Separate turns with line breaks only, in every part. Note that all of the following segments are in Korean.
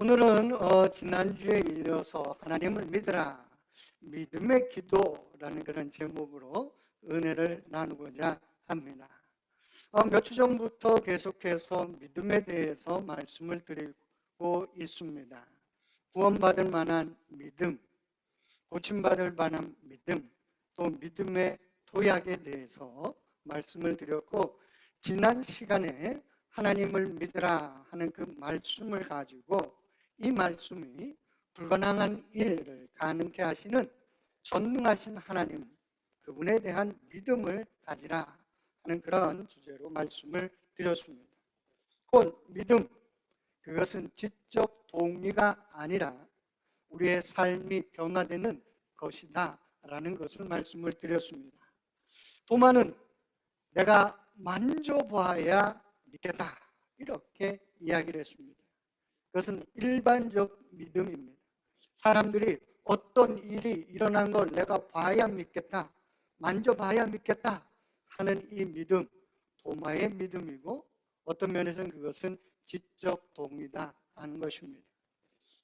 오늘은 지난주에 이어서 하나님을 믿으라, 믿음의 기도라는 그런 제목으로 은혜를 나누고자 합니다. 몇 주 전부터 계속해서 믿음에 대해서 말씀을 드리고 있습니다. 구원받을 만한 믿음, 고침받을 만한 믿음, 또 믿음의 도약에 대해서 말씀을 드렸고, 지난 시간에 하나님을 믿으라 하는 그 말씀을 가지고 이 말씀이 불가능한 일을 가능케 하시는 전능하신 하나님, 그분에 대한 믿음을 가지라 하는 그런 주제로 말씀을 드렸습니다. 곧 믿음, 그것은 지적 동의가 아니라 우리의 삶이 변화되는 것이다 라는 것을 말씀을 드렸습니다. 도마는 내가 만져봐야 믿겠다 이렇게 이야기를 했습니다. 그것은 일반적 믿음입니다. 사람들이 어떤 일이 일어난 걸 내가 봐야 믿겠다, 만져봐야 믿겠다 하는 이 믿음, 도마의 믿음이고, 어떤 면에서는 그것은 지적 동의다 하는 것입니다.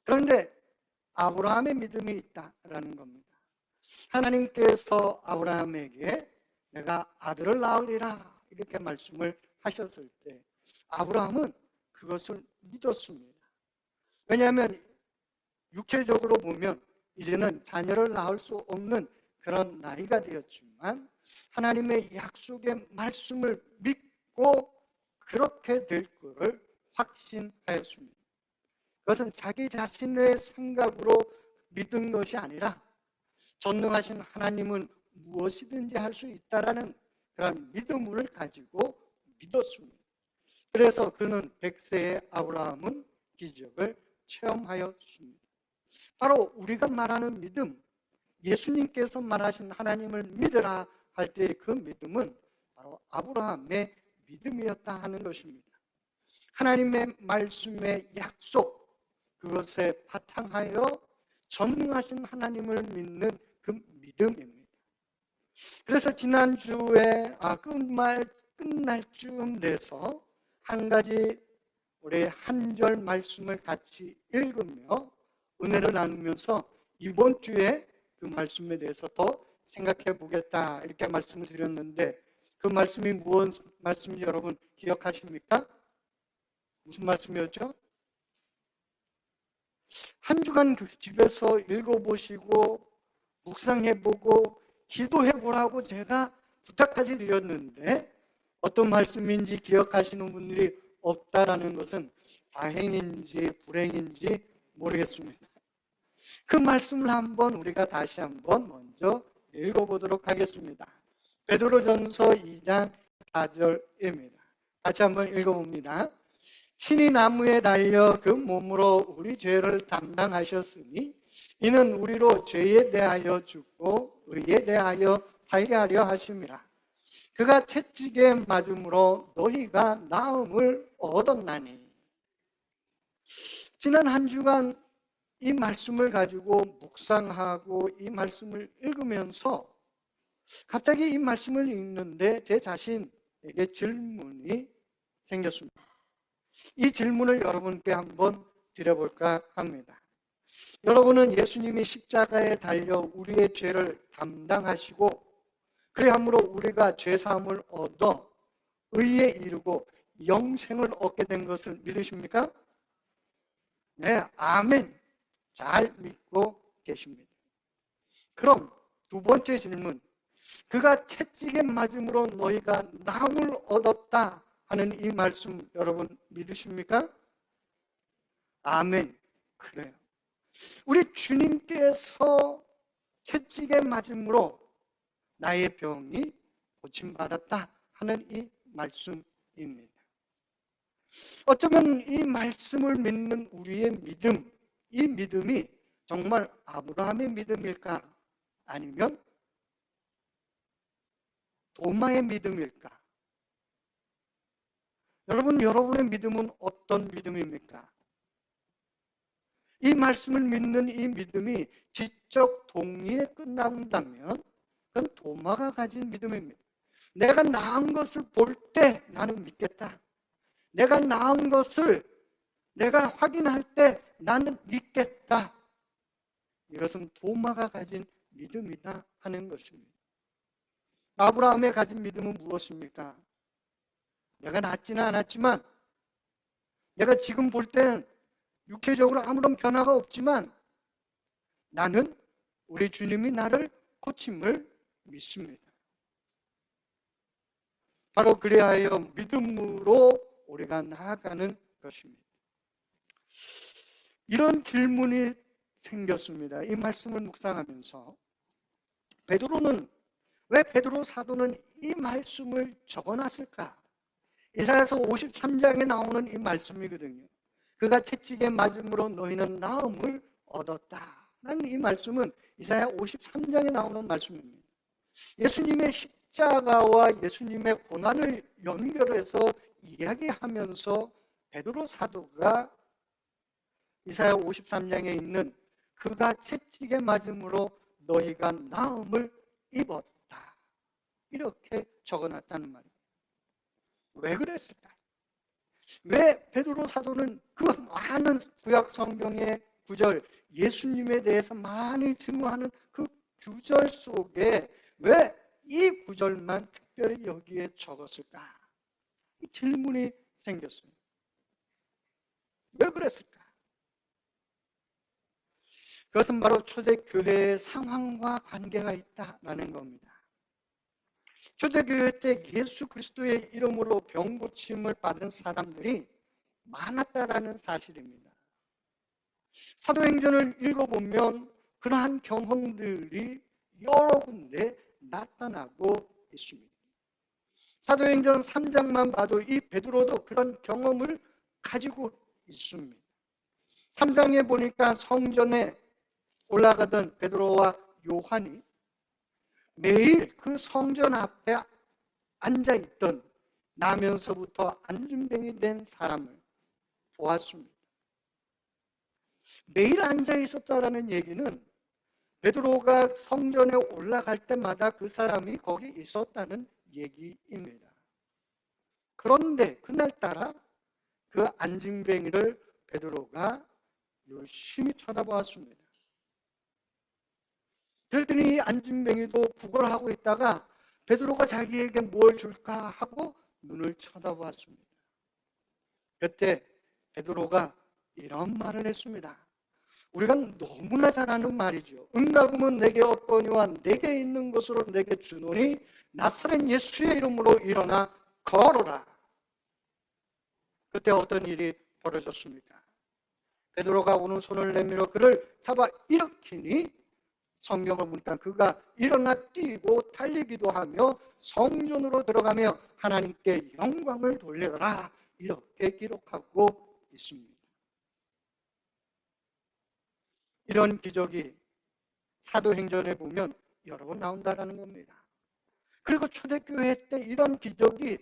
그런데 아브라함의 믿음이 있다라는 겁니다. 하나님께서 아브라함에게 내가 아들을 낳으리라 이렇게 말씀을 하셨을 때 아브라함은 그것을 믿었습니다. 왜냐하면 육체적으로 보면 이제는 자녀를 낳을 수 없는 그런 나이가 되었지만 하나님의 약속의 말씀을 믿고 그렇게 될 것을 확신하였습니다. 그것은 자기 자신의 생각으로 믿은 것이 아니라 전능하신 하나님은 무엇이든지 할 수 있다라는 그런 믿음을 가지고 믿었습니다. 그래서 그는 100세의 아브라함은 기적을 체험하였습니다. 바로 우리가 말하는 믿음, 예수님께서 말하신 하나님을 믿으라 할 때 그 믿음은 바로 아브라함의 믿음이었다 하는 것입니다. 하나님의 말씀의 약속, 그것에 바탕하여 전능하신 하나님을 믿는 그 믿음입니다. 그래서 지난주에 끝날 쯤 돼서 한 가지 우리 한 절 말씀을 같이 읽으며 은혜를 나누면서 이번 주에 그 말씀에 대해서 더 생각해 보겠다 이렇게 말씀을 드렸는데, 그 말씀이 무슨 말씀인지 여러분 기억하십니까? 무슨 말씀이었죠? 한 주간 집에서 읽어보시고 묵상해보고 기도해보라고 제가 부탁까지 드렸는데 어떤 말씀인지 기억하시는 분들이 없다라는 것은 다행인지 불행인지 모르겠습니다. 그 말씀을 우리가 다시 한번 먼저 읽어보도록 하겠습니다. 베드로전서 2장 4절입니다. 같이 한번 읽어봅니다. 친히 나무에 달려 그 몸으로 우리 죄를 담당하셨으니 이는 우리로 죄에 대하여 죽고 의에 대하여 살게 하려 하심이라. 그가 채찍에 맞음으로 너희가 나음을 얻었나니. 지난 한 주간 이 말씀을 가지고 묵상하고 이 말씀을 읽으면서 갑자기 이 말씀을 읽는데 제 자신에게 질문이 생겼습니다. 이 질문을 여러분께 한번 드려볼까 합니다. 여러분은 예수님이 십자가에 달려 우리의 죄를 담당하시고 그리함으로 우리가 죄사함을 얻어 의에 이르고 영생을 얻게 된 것을 믿으십니까? 네, 아멘. 잘 믿고 계십니다. 그럼 두 번째 질문, 그가 채찍에 맞음으로 너희가 나음을 얻었다 하는 이 말씀 여러분 믿으십니까? 아멘. 그래요. 우리 주님께서 채찍에 맞음으로 나의 병이 고침받았다 하는 이 말씀입니다. 어쩌면 이 말씀을 믿는 우리의 믿음, 이 믿음이 정말 아브라함의 믿음일까? 아니면 도마의 믿음일까? 여러분의 믿음은 어떤 믿음입니까? 이 말씀을 믿는 이 믿음이 지적 동의에 끝난다면 그건 도마가 가진 믿음입니다. 내가 나은 것을 볼 때 나는 믿겠다. 내가 나은 것을 내가 확인할 때 나는 믿겠다. 이것은 도마가 가진 믿음이다 하는 것입니다. 아브라함이 가진 믿음은 무엇입니까? 내가 낳지는 않았지만, 내가 지금 볼 땐 육체적으로 아무런 변화가 없지만, 나는 우리 주님이 나를 고침을 믿습니다. 바로 그리하여 믿음으로 우리가 나아가는 것입니다. 이런 질문이 생겼습니다. 이 말씀을 묵상하면서 왜 베드로 사도는 이 말씀을 적어놨을까? 이사야서 53장에 나오는 이 말씀이거든요. 그가 채찍에 맞음으로 너희는 나음을 얻었다 라는 이 말씀은 이사야 53장에 나오는 말씀입니다. 예수님의 십자가와 예수님의 고난을 연결해서 이야기하면서 베드로 사도가 이사야 53장에 있는 그가 채찍에 맞음으로 너희가 나음을 입었다, 이렇게 적어놨다는 말이에요. 왜 그랬을까? 왜 베드로 사도는 그 많은 구약 성경의 구절, 예수님에 대해서 많이 증거하는 그 구절 속에 왜 이 구절만 특별히 여기에 적었을까? 이 질문이 생겼어요. 왜 그랬을까? 그것은 바로 초대교회의 상황과 관계가 있다라는 겁니다. 초대교회 때 예수 그리스도의 이름으로 병고침을 받은 사람들이 많았다라는 사실입니다. 사도행전을 읽어보면 그러한 경험들이 여러 군데 나타나고 있습니다. 사도행전 3장만 봐도 이 베드로도 그런 경험을 가지고 있습니다. 3장에 보니까 성전에 올라가던 베드로와 요한이 매일 그 성전 앞에 앉아있던 나면서부터 안진뱅이 된 사람을 보았습니다. 매일 앉아있었다라는 얘기는 베드로가 성전에 올라갈 때마다 그 사람이 거기 있었다는 얘기입니다. 그런데 그날따라 그 안진뱅이를 베드로가 열심히 쳐다보았습니다. 그랬더니 이 안진뱅이도 구걸하고 있다가 베드로가 자기에게 뭘 줄까 하고 눈을 쳐다보았습니다. 그때 베드로가 이런 말을 했습니다. 우리가 너무나 잘 아는 말이죠. 응답은 내게 없거니와 내게 있는 것으로 내게 주노니 나사렛 예수의 이름으로 일어나 걸어라. 그때 어떤 일이 벌어졌습니까? 베드로가 오른손을 내밀어 그를 잡아 일으키니 성경을 보니까 그가 일어나 뛰고 달리기도 하며 성전으로 들어가며 하나님께 영광을 돌리더라, 이렇게 기록하고 있습니다. 이런 기적이 사도행전에 보면 여러 번 나온다는 겁니다. 그리고 초대교회 때 이런 기적이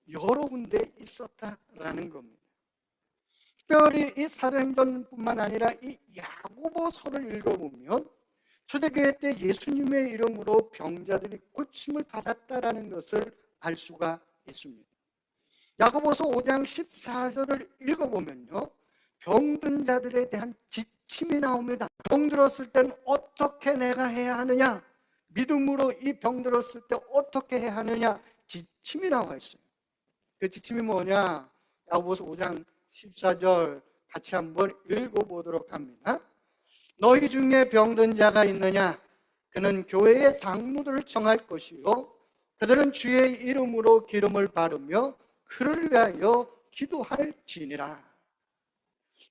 여러 군데 있었다라는 겁니다. 특별히 이 사도행전뿐만 아니라 이 야고보서를 읽어보면 초대교회 때 예수님의 이름으로 병자들이 고침을 받았다라는 것을 알 수가 있습니다. 야고보서 5장 14절을 읽어보면요, 병든 자들에 대한 지침이 나옵니다. 병들었을 때는 어떻게 내가 해야 하느냐, 믿음으로 이 병들었을 때 어떻게 해야 하느냐, 지침이 나와 있어요. 그 지침이 뭐냐? 야고보서 5장 14절 같이 한번 읽어보도록 합니다. 너희 중에 병든 자가 있느냐? 그는 교회의 장로들을 청할 것이요 그들은 주의 이름으로 기름을 바르며 그를 위하여 기도할지니라.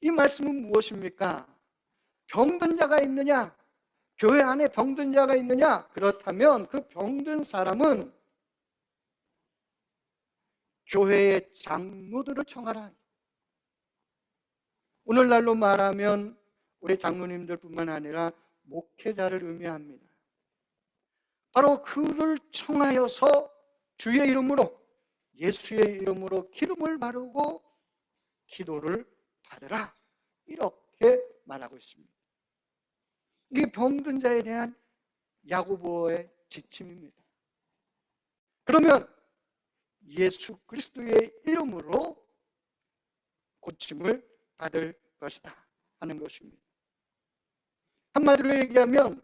이 말씀은 무엇입니까? 병든 자가 있느냐? 교회 안에 병든 자가 있느냐? 그렇다면 그 병든 사람은 교회의 장로들을 청하라. 오늘날로 말하면 우리 장로님들뿐만 아니라 목회자를 의미합니다. 바로 그를 청하여서 주의 이름으로, 예수의 이름으로 기름을 바르고 기도를 받으라, 이렇게 말하고 있습니다. 이게 병든 자에 대한 야고보의 지침입니다. 그러면 예수 그리스도의 이름으로 고침을 받을 것이다 하는 것입니다. 한마디로 얘기하면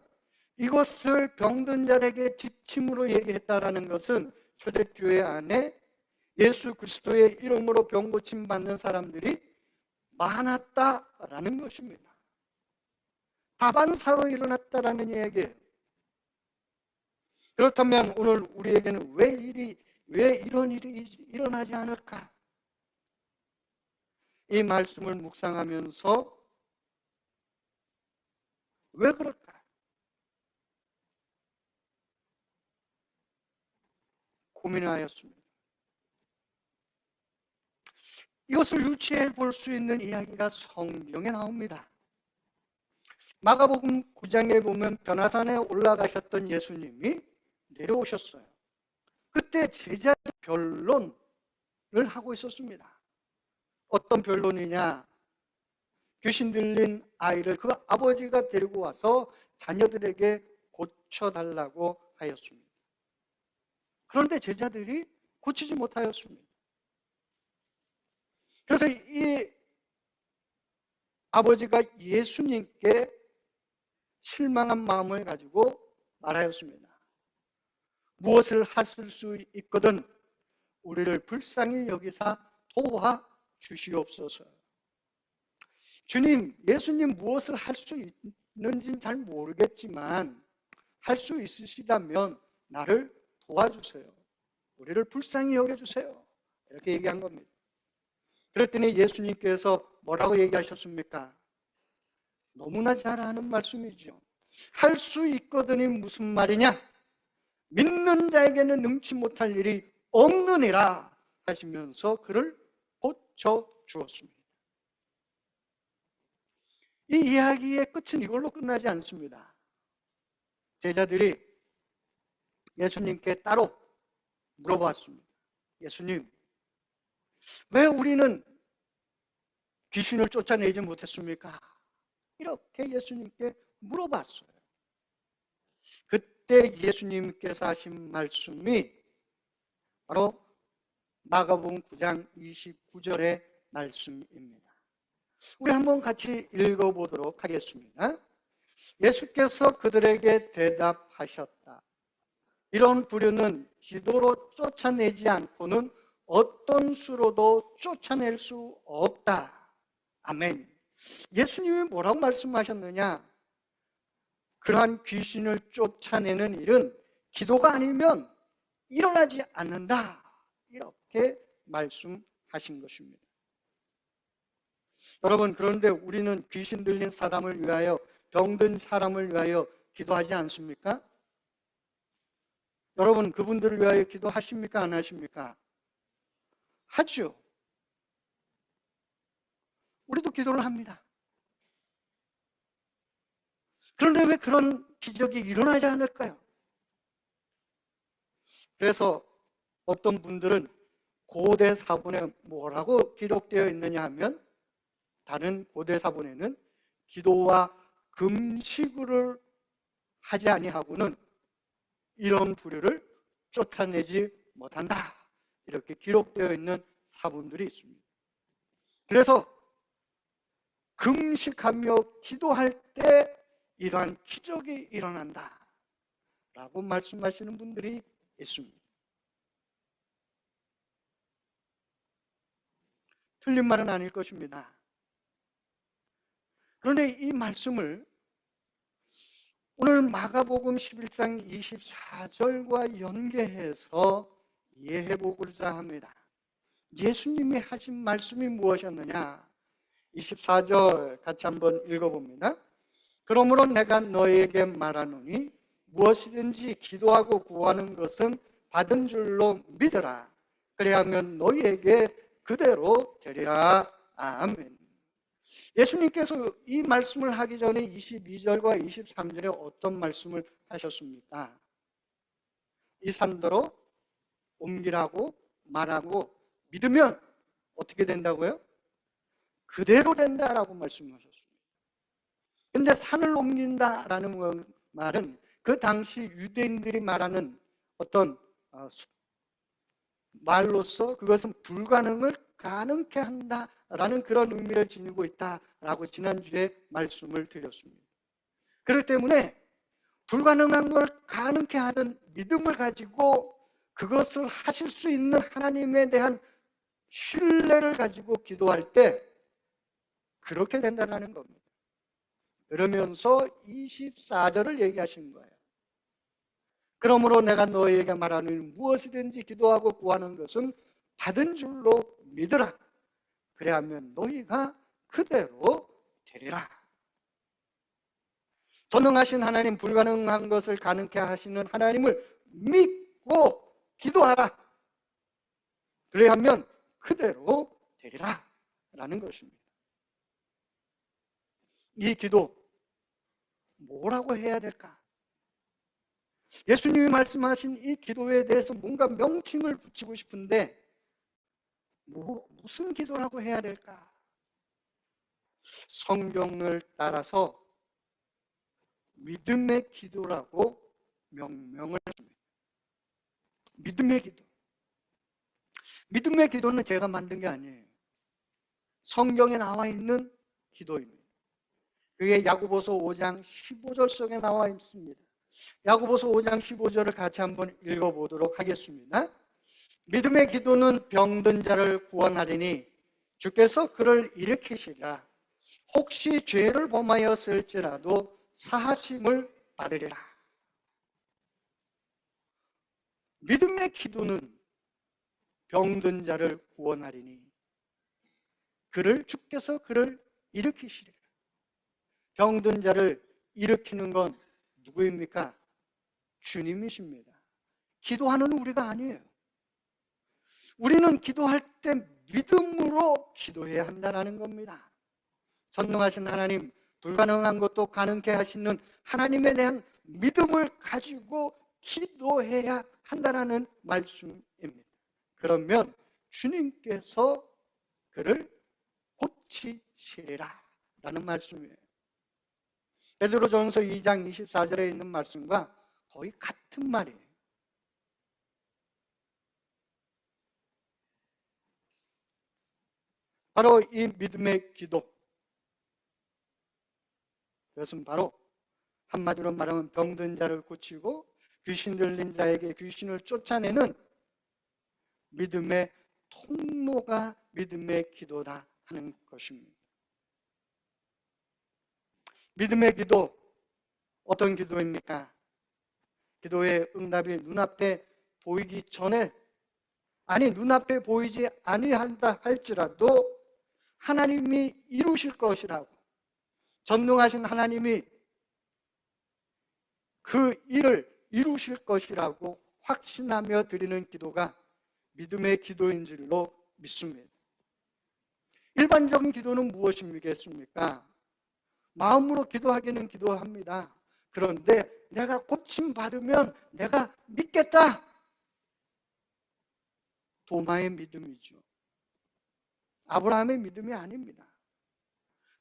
이것을 병든 자에게 지침으로 얘기했다라는 것은 초대교회 안에 예수 그리스도의 이름으로 병 고침 받는 사람들이 많았다라는 것입니다. 다반사로 일어났다라는 얘기예요. 그렇다면 오늘 우리에게는 왜 이런 일이 일어나지 않을까? 이 말씀을 묵상하면서 왜 그럴까? 고민하였습니다. 이것을 유추해 볼 수 있는 이야기가 성경에 나옵니다. 마가복음 9장에 보면 변화산에 올라가셨던 예수님이 내려오셨어요. 그때 제자들이 변론을 하고 있었습니다. 어떤 변론이냐? 귀신 들린 아이를 그 아버지가 데리고 와서 자녀들에게 고쳐달라고 하였습니다. 그런데 제자들이 고치지 못하였습니다. 그래서 이 아버지가 예수님께 실망한 마음을 가지고 말하였습니다. 무엇을 하실 수 있거든 우리를 불쌍히 여기사 도와 주시옵소서. 주님, 예수님 무엇을 할 수 있는지는 잘 모르겠지만 할 수 있으시다면 나를 도와주세요. 우리를 불쌍히 여겨주세요. 이렇게 얘기한 겁니다. 그랬더니 예수님께서 뭐라고 얘기하셨습니까? 너무나 잘 아는 말씀이죠. 할 수 있거든이 무슨 말이냐? 믿는 자에게는 능치 못할 일이 없느니라 하시면서 그를 고쳐 주었습니다. 이 이야기의 끝은 이걸로 끝나지 않습니다. 제자들이 예수님께 따로 물어봤습니다. 예수님, 왜 우리는 귀신을 쫓아내지 못했습니까? 이렇게 예수님께 물어봤어요. 그때 예수님께서 하신 말씀이 바로 마가복음 9장 29절의 말씀입니다. 우리 한번 같이 읽어보도록 하겠습니다. 예수께서 그들에게 대답하셨다. 이런 부류는 기도로 쫓아내지 않고는 어떤 수로도 쫓아낼 수 없다. 아멘. 예수님이 뭐라고 말씀하셨느냐? 그러한 귀신을 쫓아내는 일은 기도가 아니면 일어나지 않는다. 이렇게 말씀하신 것입니다. 여러분, 그런데 우리는 귀신 들린 사람을 위하여, 병든 사람을 위하여 기도하지 않습니까? 여러분, 그분들을 위하여 기도하십니까? 안 하십니까? 하죠. 우리도 기도를 합니다. 그런데 왜 그런 기적이 일어나지 않을까요? 그래서 어떤 분들은 고대 사본에 뭐라고 기록되어 있느냐 하면 다른 고대 사본에는 기도와 금식을 하지 아니하고는 이런 부류를 쫓아내지 못한다. 이렇게 기록되어 있는 사본들이 있습니다. 그래서 금식하며 기도할 때 이러한 기적이 일어난다 라고 말씀하시는 분들이 있습니다. 틀린 말은 아닐 것입니다. 그런데 이 말씀을 오늘 마가복음 11장 24절과 연계해서 이해해 보고자 합니다. 예수님이 하신 말씀이 무엇이었느냐? 24절 같이 한번 읽어봅니다. 그러므로 내가 너에게 말하노니 무엇이든지 기도하고 구하는 것은 받은 줄로 믿어라. 그래야면 너희에게 그대로 되리라. 아멘. 예수님께서 이 말씀을 하기 전에 22절과 23절에 어떤 말씀을 하셨습니까? 이 산더로 옮기라고 말하고 믿으면 어떻게 된다고요? 그대로 된다라고 말씀하셨습니다. 그런데 산을 옮긴다라는 말은 그 당시 유대인들이 말하는 어떤 말로써 그것은 불가능을 가능케 한다라는 그런 의미를 지니고 있다라고 지난주에 말씀을 드렸습니다. 그렇기 때문에 불가능한 걸 가능케 하는 믿음을 가지고 그것을 하실 수 있는 하나님에 대한 신뢰를 가지고 기도할 때 그렇게 된다는 겁니다. 그러면서 24절을 얘기하신 거예요. 그러므로 내가 너희에게 말하는 무엇이든지 기도하고 구하는 것은 받은 줄로 믿으라. 그래야면 너희가 그대로 되리라. 전능하신 하나님, 불가능한 것을 가능케 하시는 하나님을 믿고 기도하라. 그래야면 그대로 되리라 라는 것입니다. 이 기도 뭐라고 해야 될까? 예수님이 말씀하신 이 기도에 대해서 뭔가 명칭을 붙이고 싶은데 무슨 기도라고 해야 될까? 성경을 따라서 믿음의 기도라고 명명을 합니다. 믿음의 기도. 믿음의 기도는 제가 만든 게 아니에요. 성경에 나와 있는 기도입니다. 그게 야고보서 5장 15절 속에 나와 있습니다. 야고보서 5장 15절을 같이 한번 읽어보도록 하겠습니다. 믿음의 기도는 병든 자를 구원하리니 주께서 그를 일으키시리라. 혹시 죄를 범하였을지라도 사하심을 받으리라. 믿음의 기도는 병든 자를 구원하리니 주께서 그를 일으키시리라. 병든 자를 일으키는 건 누구입니까? 주님이십니다. 기도하는 우리가 아니에요. 우리는 기도할 때 믿음으로 기도해야 한다는 겁니다. 전능하신 하나님, 불가능한 것도 가능케 하시는 하나님에 대한 믿음을 가지고 기도해야 한다는 말씀입니다. 그러면 주님께서 그를 고치시리라 라는 말씀이에요. 베드로전서 2장 24절에 있는 말씀과 거의 같은 말이에요. 바로 이 믿음의 기도, 그것은 바로 한마디로 말하면 병든 자를 고치고 귀신 들린 자에게 귀신을 쫓아내는 믿음의 통로가 믿음의 기도다 하는 것입니다. 믿음의 기도, 어떤 기도입니까? 기도의 응답이 눈앞에 보이기 전에, 아니 눈앞에 보이지 아니한다 할지라도 하나님이 이루실 것이라고, 전능하신 하나님이 그 일을 이루실 것이라고 확신하며 드리는 기도가 믿음의 기도인 줄로 믿습니다. 일반적인 기도는 무엇이겠습니까? 마음으로 기도하기는 기도합니다. 그런데 내가 고침받으면 내가 믿겠다. 도마의 믿음이죠. 아브라함의 믿음이 아닙니다.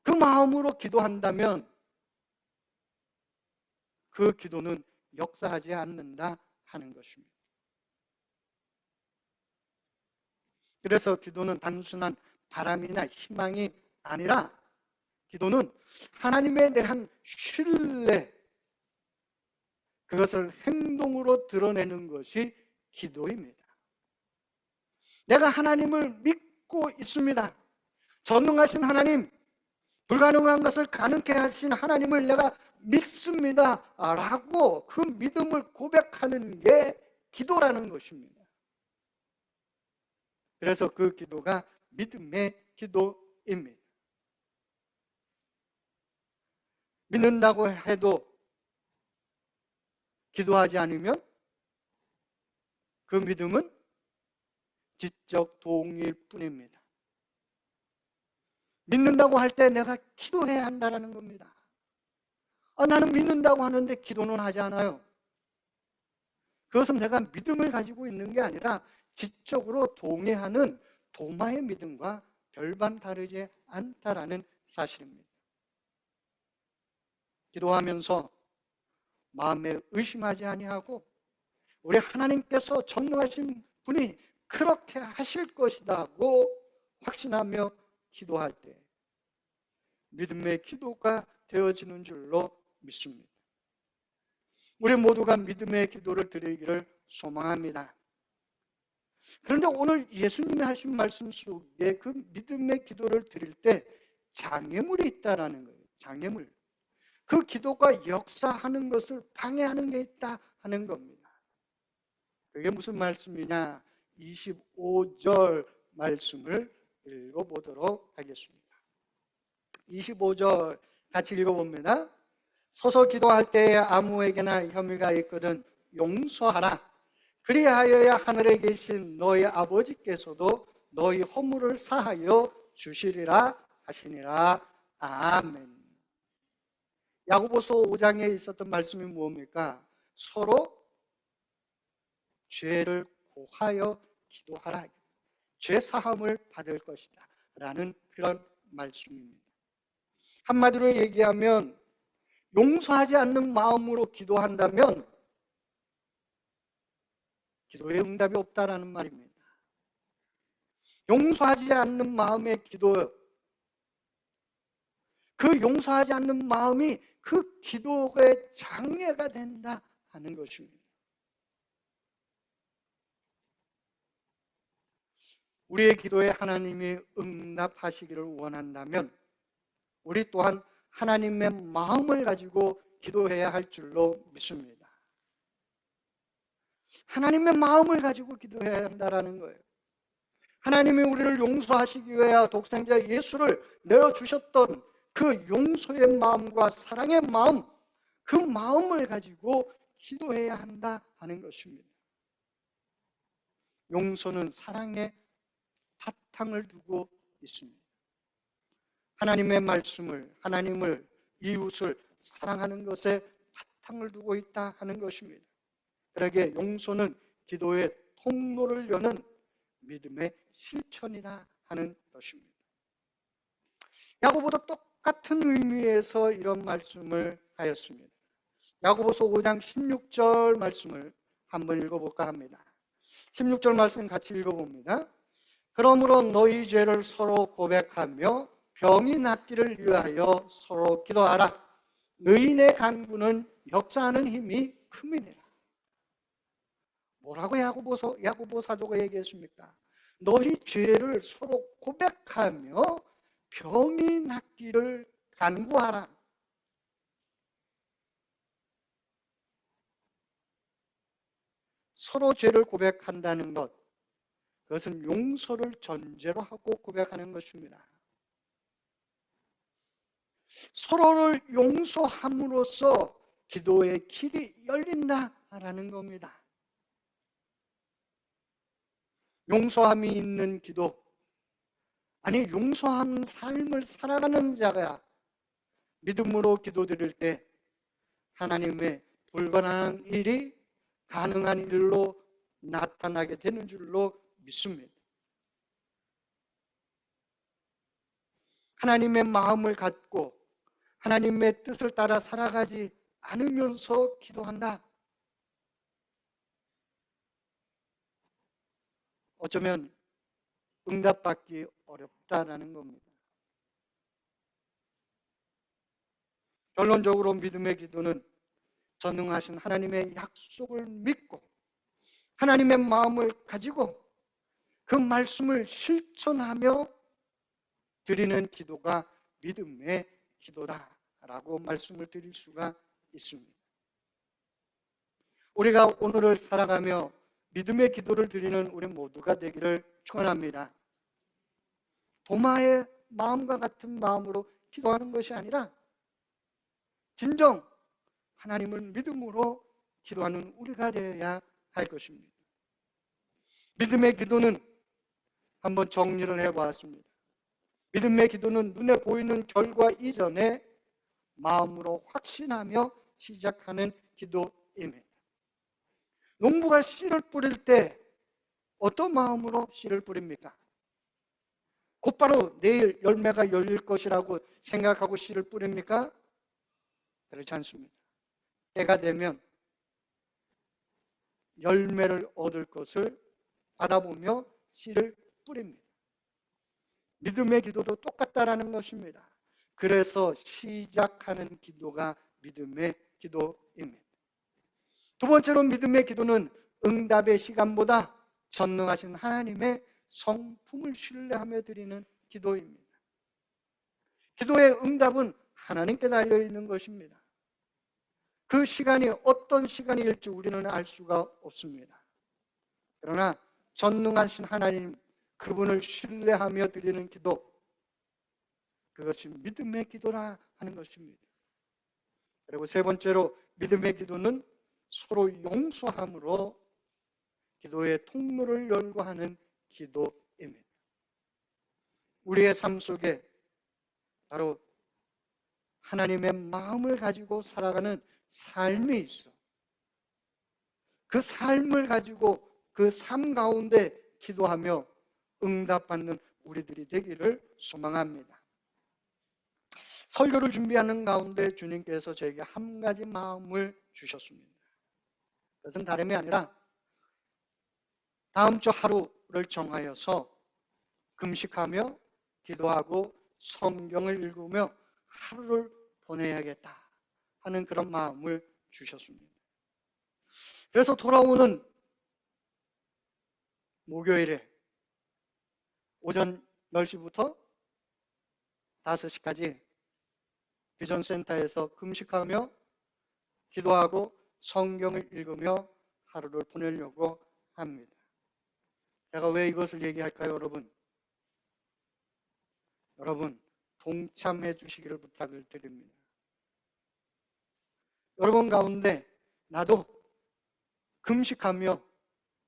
그 마음으로 기도한다면 그 기도는 역사하지 않는다 하는 것입니다. 그래서 기도는 단순한 바람이나 희망이 아니라 기도는 하나님에 대한 신뢰, 그것을 행동으로 드러내는 것이 기도입니다. 내가 하나님을 믿고 있습니다. 전능하신 하나님, 불가능한 것을 가능케 하신 하나님을 내가 믿습니다 라고 그 믿음을 고백하는 게 기도라는 것입니다. 그래서 그 기도가 믿음의 기도입니다. 믿는다고 해도 기도하지 않으면 그 믿음은 지적 동의일 뿐입니다. 믿는다고 할 때 내가 기도해야 한다는 겁니다. 나는 믿는다고 하는데 기도는 하지 않아요. 그것은 내가 믿음을 가지고 있는 게 아니라 지적으로 동의하는 도마의 믿음과 별반 다르지 않다라는 사실입니다. 기도하면서 마음에 의심하지 아니하고 우리 하나님께서 전능하신 분이 그렇게 하실 것이라고 확신하며 기도할 때 믿음의 기도가 되어지는 줄로 믿습니다. 우리 모두가 믿음의 기도를 드리기를 소망합니다. 그런데 오늘 예수님이 하신 말씀 속에 그 믿음의 기도를 드릴 때 장애물이 있다라는 거예요. 장애물. 그 기도가 역사하는 것을 방해하는 게 있다 하는 겁니다. 그게 무슨 말씀이냐? 25절 말씀을 읽어보도록 하겠습니다. 25절 같이 읽어봅니다. 서서 기도할 때에 아무에게나 혐의가 있거든 용서하라. 그리하여야 하늘에 계신 너희 아버지께서도 너희 허물을 사하여 주시리라 하시니라. 아멘. 야고보서 5장에 있었던 말씀이 무엇입니까? 서로 죄를 고하여 기도하라. 죄 사함을 받을 것이다 라는 그런 말씀입니다. 한마디로 얘기하면 용서하지 않는 마음으로 기도한다면 기도에 응답이 없다라는 말입니다. 용서하지 않는 마음의 기도, 그 용서하지 않는 마음이 그 기도의 장애가 된다 하는 것입니다. 우리의 기도에 하나님이 응답하시기를 원한다면 우리 또한 하나님의 마음을 가지고 기도해야 할 줄로 믿습니다. 하나님의 마음을 가지고 기도해야 한다는 거예요. 하나님이 우리를 용서하시기 위해 독생자 예수를 내어주셨던 그 용서의 마음과 사랑의 마음, 그 마음을 가지고 기도해야 한다 하는 것입니다. 용서는 사랑의 바탕을 두고 있습니다. 하나님의 말씀을, 하나님을, 이웃을 사랑하는 것에 바탕을 두고 있다 하는 것입니다. 그러기에 용서는 기도의 통로를 여는 믿음의 실천이라 하는 것입니다. 야고보도 똑같은 의미에서 이런 말씀을 하였습니다. 야고보서 5장 16절 말씀을 한번 읽어볼까 합니다. 16절 말씀 같이 읽어봅니다. 그러므로 너희 죄를 서로 고백하며 병이 낫기를 위하여 서로 기도하라. 의인의 간구는 역사하는 힘이 큼이니라. 뭐라고 야고보 사도가 얘기했습니까? 너희 죄를 서로 고백하며 병이 낫기를 간구하라. 서로 죄를 고백한다는 것, 그것은 용서를 전제로 하고 고백하는 것입니다. 서로를 용서함으로써 기도의 길이 열린다라는 겁니다. 용서함이 있는 기도, 아니 용서한 삶을 살아가는 자가 믿음으로 기도드릴 때 하나님의 불가능한 일이 가능한 일로 나타나게 되는 줄로 믿습니다. 하나님의 마음을 갖고 하나님의 뜻을 따라 살아가지 않으면서 기도한다. 어쩌면 응답받기 어렵다라는 겁니다. 결론적으로 믿음의 기도는 전능하신 하나님의 약속을 믿고 하나님의 마음을 가지고 그 말씀을 실천하며 드리는 기도가 믿음의 기도다라고 말씀을 드릴 수가 있습니다. 우리가 오늘을 살아가며 믿음의 기도를 드리는 우리 모두가 되기를 축원합니다. 도마의 마음과 같은 마음으로 기도하는 것이 아니라 진정 하나님을 믿음으로 기도하는 우리가 되어야 할 것입니다. 믿음의 기도는 한번 정리를 해보았습니다. 믿음의 기도는 눈에 보이는 결과 이전에 마음으로 확신하며 시작하는 기도입니다. 농부가 씨를 뿌릴 때 어떤 마음으로 씨를 뿌립니까? 곧바로 내일 열매가 열릴 것이라고 생각하고 씨를 뿌립니까? 그렇지 않습니다. 때가 되면 열매를 얻을 것을 바라보며 씨를 뿌립니다. 믿음의 기도도 똑같다라는 것입니다. 그래서 시작하는 기도가 믿음의 기도입니다. 두 번째로 믿음의 기도는 응답의 시간보다 전능하신 하나님의 성품을 신뢰하며 드리는 기도입니다. 기도의 응답은 하나님께 달려있는 것입니다. 그 시간이 어떤 시간일지 우리는 알 수가 없습니다. 그러나 전능하신 하나님, 그분을 신뢰하며 드리는 기도, 그것이 믿음의 기도라 하는 것입니다. 그리고 세 번째로 믿음의 기도는 서로 용서함으로 기도의 통로를 열고 하는 기도입니다. 우리의 삶 속에 바로 하나님의 마음을 가지고 살아가는 삶이 있어. 그 삶을 가지고 그 삶 가운데 기도하며 응답받는 우리들이 되기를 소망합니다. 설교를 준비하는 가운데 주님께서 저에게 한 가지 마음을 주셨습니다. 그것은 다름이 아니라 다음 주 하루를 정하여서 금식하며 기도하고 성경을 읽으며 하루를 보내야겠다 하는 그런 마음을 주셨습니다. 그래서 돌아오는 목요일에 오전 10시부터 5시까지 비전센터에서 금식하며 기도하고 성경을 읽으며 하루를 보내려고 합니다. 제가 왜 이것을 얘기할까요, 여러분? 여러분, 동참해 주시기를 부탁을 드립니다. 여러분 가운데 나도 금식하며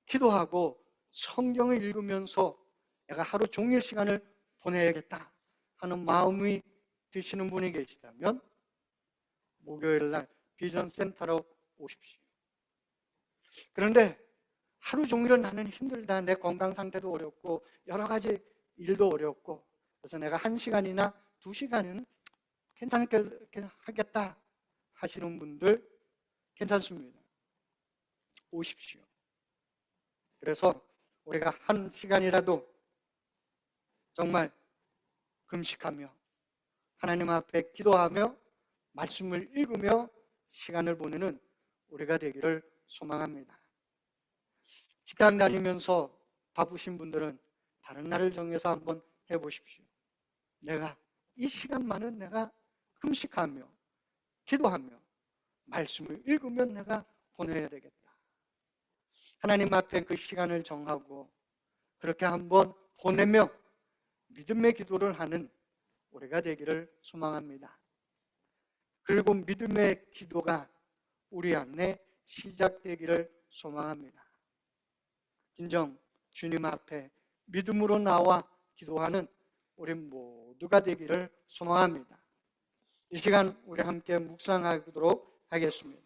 기도하고 성경을 읽으면서 내가 하루 종일 시간을 보내야겠다 하는 마음이 드시는 분이 계시다면 목요일 날 비전센터로 오십시오. 그런데 하루 종일은 나는 힘들다, 내 건강 상태도 어렵고 여러 가지 일도 어렵고, 그래서 내가 1시간이나 2시간은 괜찮게 하겠다 하시는 분들 괜찮습니다. 오십시오. 그래서 우리가 1시간이라도 정말 금식하며 하나님 앞에 기도하며 말씀을 읽으며 시간을 보내는 우리가 되기를 소망합니다. 직장 다니면서 바쁘신 분들은 다른 날을 정해서 한번 해보십시오. 내가 이 시간만은 내가 금식하며 기도하며 말씀을 읽으면 내가 보내야 되겠다. 하나님 앞에 그 시간을 정하고 그렇게 한번 보내며 믿음의 기도를 하는 우리가 되기를 소망합니다. 그리고 믿음의 기도가 우리 안에 시작되기를 소망합니다. 진정 주님 앞에 믿음으로 나와 기도하는 우리 모두가 되기를 소망합니다. 이 시간 우리 함께 묵상하도록 하겠습니다.